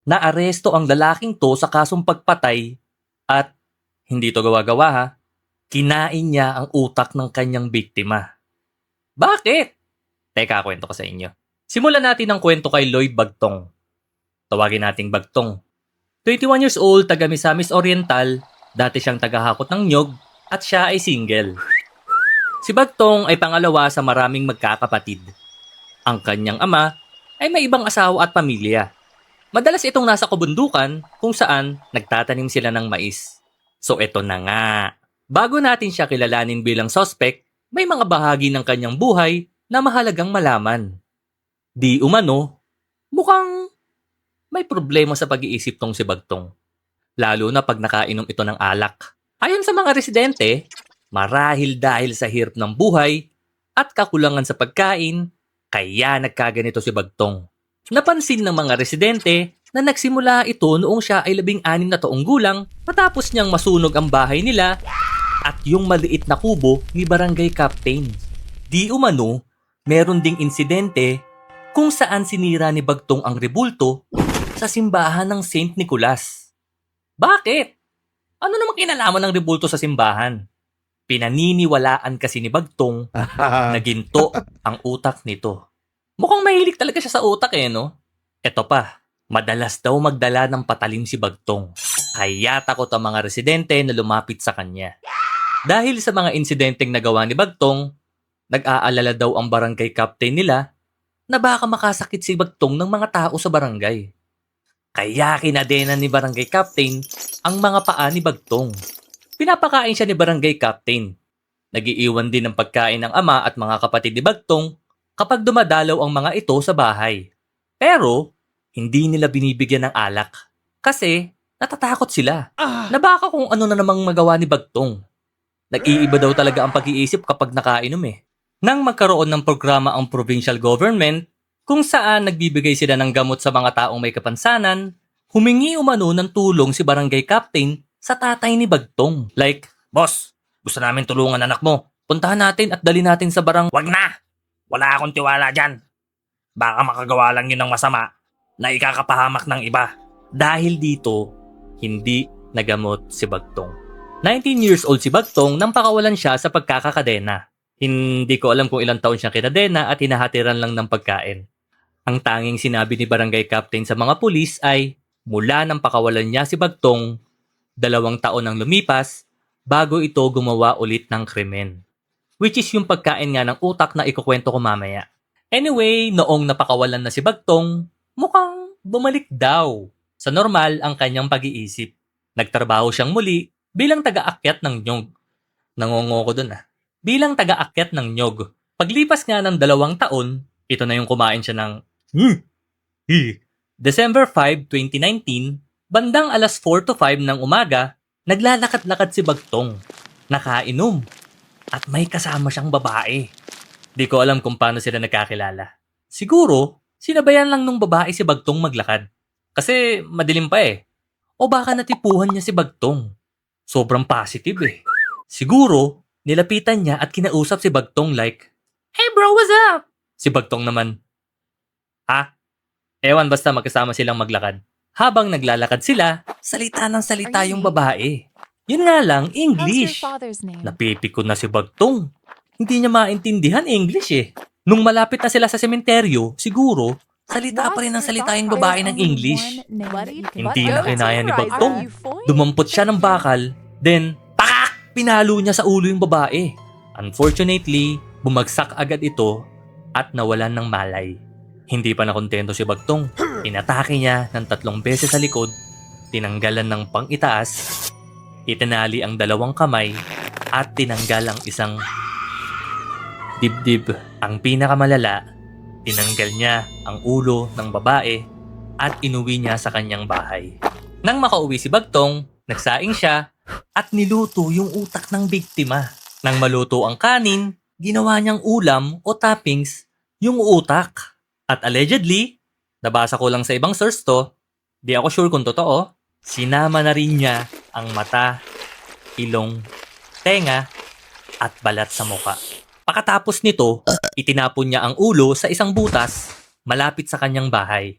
Naaresto ang lalaking to sa kasong pagpatay at hindi to gawa-gawa ha, kinain niya ang utak ng kanyang biktima. Bakit? Teka, kwento ko sa inyo. Simulan natin ang kwento kay Lloyd Bagtong. Tawagin nating Bagtong. 21 years old, taga Misamis Oriental, dati siyang tagahakot ng nyog at siya ay single. Si Bagtong ay pangalawa sa maraming magkakapatid. Ang kanyang ama ay may ibang asawa at pamilya. Madalas itong nasa kabundukan kung saan nagtatanim sila ng mais. So eto na nga. Bago natin siya kilalanin bilang suspect, may mga bahagi ng kanyang buhay na mahalagang malaman. Di umano, mukhang may problema sa pag-iisip tong si Bagtong. Lalo na pag nakainom ito ng alak. Ayon sa mga residente, marahil dahil sa hirap ng buhay at kakulangan sa pagkain, kaya nagkaganito si Bagtong. Napansin ng mga residente na nagsimula ito noong siya ay 16 na taong gulang matapos niyang masunog ang bahay nila at yung maliit na kubo ni barangay captain. Di umano, meron ding insidente kung saan sinira ni Bagtong ang rebulto sa simbahan ng Saint Nicolas. Bakit? Ano namang kinalaman ng rebulto sa simbahan? Pinaniniwalaan kasi ni Bagtong na ginto ang utak nito. Mukhang mahilig talaga siya sa utak no? Eto pa, madalas daw magdala ng patalim si Bagtong. Kaya takot ang mga residente na lumapit sa kanya. Dahil sa mga insidenteng nagawa ni Bagtong, nag-aalala daw ang barangay captain nila na baka makasakit si Bagtong ng mga tao sa barangay. Kaya kinadena ni barangay captain ang mga paa ni Bagtong. Pinapakain siya ni barangay captain. Nagiiwan din ng pagkain ng ama at mga kapatid ni Bagtong kapag dumadalaw ang mga ito sa bahay. Pero, hindi nila binibigyan ng alak. Kasi, natatakot sila. Na baka kung ano na namang magawa ni Bagtong. Nag-iiba daw talaga ang pag-iisip kapag nakainom Nang magkaroon ng programa ang provincial government, kung saan nagbibigay sila ng gamot sa mga taong may kapansanan, humingi umano ng tulong si barangay captain sa tatay ni Bagtong. Like, boss, gusto namin tulungan anak mo. Puntahan natin at dali natin sa barang... Wag na! Wala akong tiwala dyan. Baka makagawa lang yun ng masama na ikakapahamak ng iba. Dahil dito, hindi nagamot si Bagtong. 19 years old si Bagtong nang pakawalan siya sa pagkakakadena. Hindi ko alam kung ilang taon siya kinadena at hinahatiran lang ng pagkain. Ang tanging sinabi ni barangay captain sa mga pulis ay mula nang pakawalan niya si Bagtong, 2 taon ang lumipas bago ito gumawa ulit ng krimen. Which is yung pagkain nga ng utak na ikukwento ko mamaya. Anyway, noong napakawalan na si Bagtong, mukhang bumalik daw sa normal ang kanyang pag-iisip. Nagtrabaho siyang muli bilang taga-akyat ng nyog. Nangongo ko dun Bilang taga-akyat ng nyog. Paglipas nga ng 2 taon, ito na yung kumain siya ng December 5, 2019, bandang alas 4 to 5 ng umaga, naglalakad-lakad si Bagtong. Nakainom. At may kasama siyang babae. Di ko alam kung paano sila nagkakilala. Siguro, sinabayan lang nung babae si Bagtong maglakad. Kasi madilim pa O baka natipuhan niya si Bagtong. Sobrang positive Siguro, nilapitan niya at kinausap si Bagtong like, "Hey bro, what's up?" Si Bagtong naman, "Ha? Ewan basta magkasama silang maglakad." Habang naglalakad sila, salita ng salita yung babae. Yun nga lang, English. Napipikon na si Bagtong. Hindi niya maintindihan English Nung malapit na sila sa sementeryo, siguro, salita pa rin ng salita yung babae ng English. Hindi na kinaya ni Bagtong. Dumampot siya ng bakal, then, pak! Pinalo niya sa ulo yung babae. Unfortunately, bumagsak agad ito at nawalan ng malay. Hindi pa nakontento si Bagtong. Inatake niya ng 3 beses sa likod, tinanggalan ng pang-itaas, itinali ang 2 kamay at tinanggal ang isang dibdib. Ang pinakamalala, tinanggal niya ang ulo ng babae at inuwi niya sa kanyang bahay. Nang makauwi si Bagtong, nagsaing siya at niluto yung utak ng biktima. Nang maluto ang kanin, ginawa niyang ulam o toppings yung utak. At allegedly, nabasa ko lang sa ibang source to, di ako sure kung totoo, sinama na rin niya ang mata, ilong, tenga, at balat sa muka. Pagkatapos nito, itinapon niya ang ulo sa isang butas malapit sa kanyang bahay.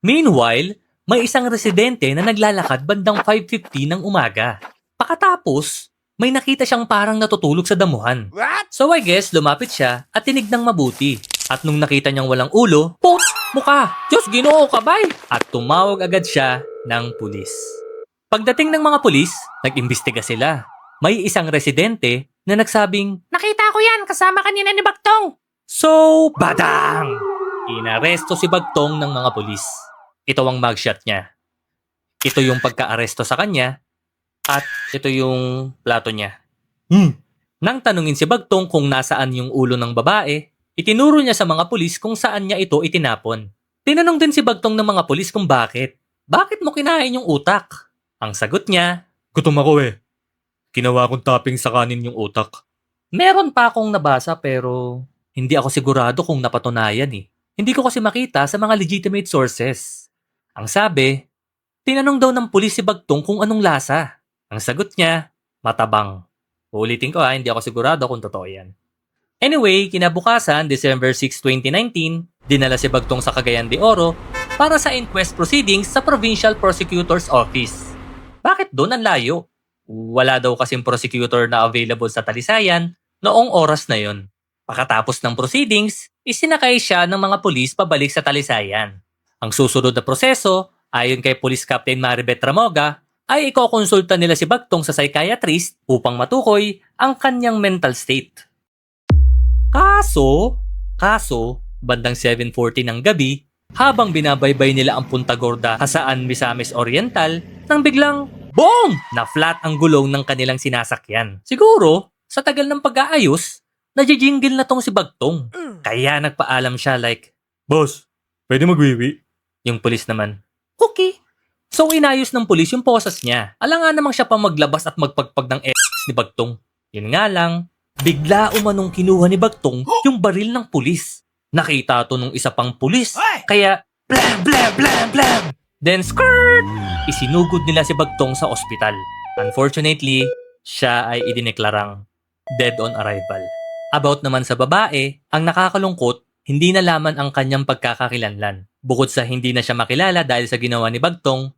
Meanwhile, may isang residente na naglalakad bandang 5:50 ng umaga. Pakatapos, may nakita siyang parang natutulog sa damuhan. So I guess lumapit siya at tinignang mabuti. At nung nakita niyang walang ulo, put! Mukha! Diyos ginoo ka bay! At tumawag agad siya ng pulis. Pagdating ng mga pulis, nag-imbestiga sila. May isang residente na nagsabing, "Nakita ko yan kasama kanina ni Bagtong." So, badang! Inaresto si Bagtong ng mga pulis. Ito ang mugshot niya. Ito yung pagka-aresto sa kanya at ito yung plato niya. Nang tanungin si Bagtong kung nasaan yung ulo ng babae, itinuro niya sa mga pulis kung saan niya ito itinapon. Tinanong din si Bagtong ng mga pulis kung bakit. Bakit mo kinain yung utak? Ang sagot niya, "Gutom ako eh. Ginawa kong topping sa kanin yung utak." Meron pa akong nabasa pero hindi ako sigurado kung napatunayan eh. Hindi ko kasi makita sa mga legitimate sources. Ang sabi, tinanong daw ng pulis si Bagtong kung anong lasa. Ang sagot niya, matabang. Uulitin ko hindi ako sigurado kung totoo yan. Anyway, kinabukasan, December 6, 2019, dinala si Bagtong sa Cagayan de Oro para sa inquest proceedings sa Provincial Prosecutor's Office. Bakit doon ang layo? Wala daw kasing prosecutor na available sa Talisayan noong oras na yon. Pagkatapos ng proceedings, isinakay siya ng mga pulis pabalik sa Talisayan. Ang susunod na proseso, ayon kay Police Captain Maribeth Ramoga, ay ikokonsulta nila si Bagtong sa psychiatrist upang matukoy ang kanyang mental state. Kaso, bandang 7:40 ng gabi, habang binabaybay nila ang Punta Gorda Hasaan Misamis Oriental, nang biglang, boom! Na flat ang gulong ng kanilang sinasakyan. Siguro, sa tagal ng pag-aayos, nadjijingle na tong si Bagtong. Kaya nagpaalam siya like, "Boss, pwede magwiwi?" Yung pulis naman, "Okay." So inayos ng pulis yung posas niya. Alangan namang siya pa maglabas at magpagpag ng ni Bagtong. Yun nga lang, bigla umanong kinuha ni Bagtong yung baril ng pulis. Nakita to nung isa pang pulis. Kaya, blam, blam, blam, blam. Then, skirt! Isinugod nila si Bagtong sa ospital. Unfortunately, siya ay idineklarang dead on arrival. About naman sa babae, ang nakakalungkot, hindi nalaman ang kanyang pagkakakilanlan. Bukod sa hindi na siya makilala dahil sa ginawa ni Bagtong,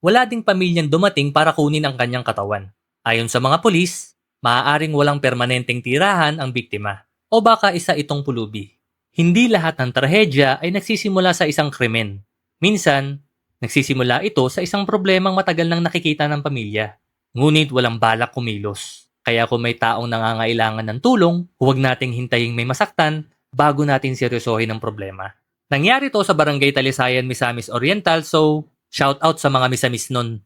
wala ding pamilyang dumating para kunin ang kanyang katawan. Ayon sa mga pulis, maaaring walang permanenteng tirahan ang biktima. O baka isa itong pulubi. Hindi lahat ng trahedya ay nagsisimula sa isang krimen. Minsan, nagsisimula ito sa isang problemang matagal nang nakikita ng pamilya. Ngunit walang balak kumilos. Kaya kung may taong nangangailangan ng tulong, huwag nating hintaying may masaktan bago natin seryosohin ang problema. Nangyari to sa Barangay Talisayan, Misamis Oriental, so shout out sa mga Misamis nun.